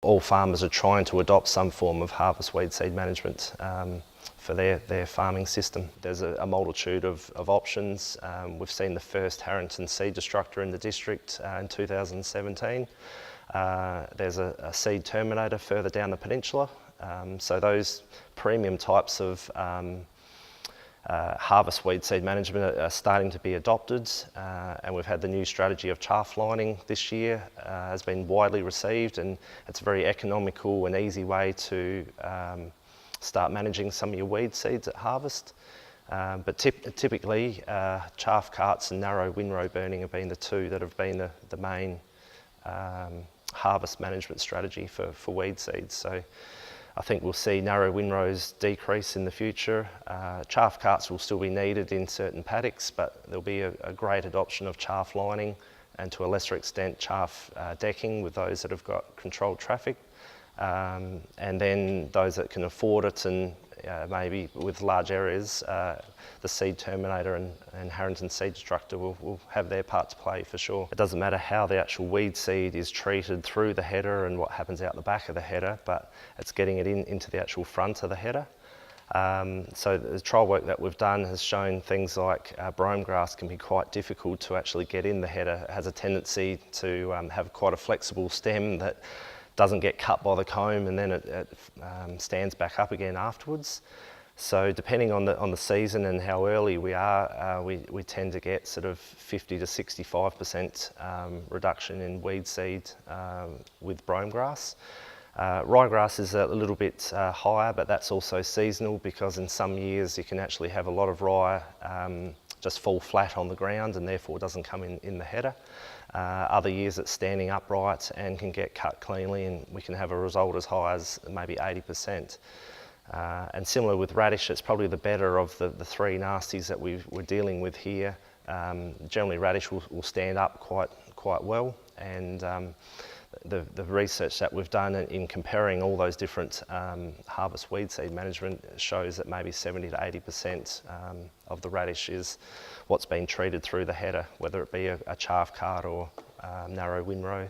All farmers are trying to adopt some form of harvest weed seed management for their farming system. There's a multitude of options. We've seen the first Harrington seed destructor in the district in 2017. There's a seed terminator further down the peninsula. So those premium types of harvest weed seed management are starting to be adopted, and we've had the new strategy of chaff lining this year has been widely received, and it's a very economical and easy way to start managing some of your weed seeds at harvest. But typically chaff carts and narrow windrow burning have been the two that have been the main harvest management strategy for weed seeds. So I think we'll see narrow windrows decrease in the future. Chaff carts will still be needed in certain paddocks, but there'll be a great adoption of chaff lining and to a lesser extent chaff decking with those that have got controlled traffic. And then those that can afford it and maybe with large areas, the seed terminator and Harrington seed destructor will have their part to play for sure. It doesn't matter how the actual weed seed is treated through the header and what happens out the back of the header, but it's getting it into the actual front of the header. So the trial work that we've done has shown things like brome grass can be quite difficult to actually get in the header. It has a tendency to have quite a flexible stem that doesn't get cut by the comb, and then it stands back up again afterwards. So depending on the season and how early we are, we tend to get sort of 50 to 65% reduction in weed seed with brome grass. Ryegrass is a little bit higher, but that's also seasonal because in some years you can actually have a lot of rye just fall flat on the ground and therefore doesn't come in the header. Other years it's standing upright and can get cut cleanly, and we can have a result as high as maybe 80%. And similar with radish, it's probably the better of the three nasties that we're dealing with here. Generally radish will stand up quite well, and the research that we've done in comparing all those different harvest weed seed management shows that maybe 70 to 80% of the radish is what's been treated through the header, whether it be a chaff cart or narrow windrow.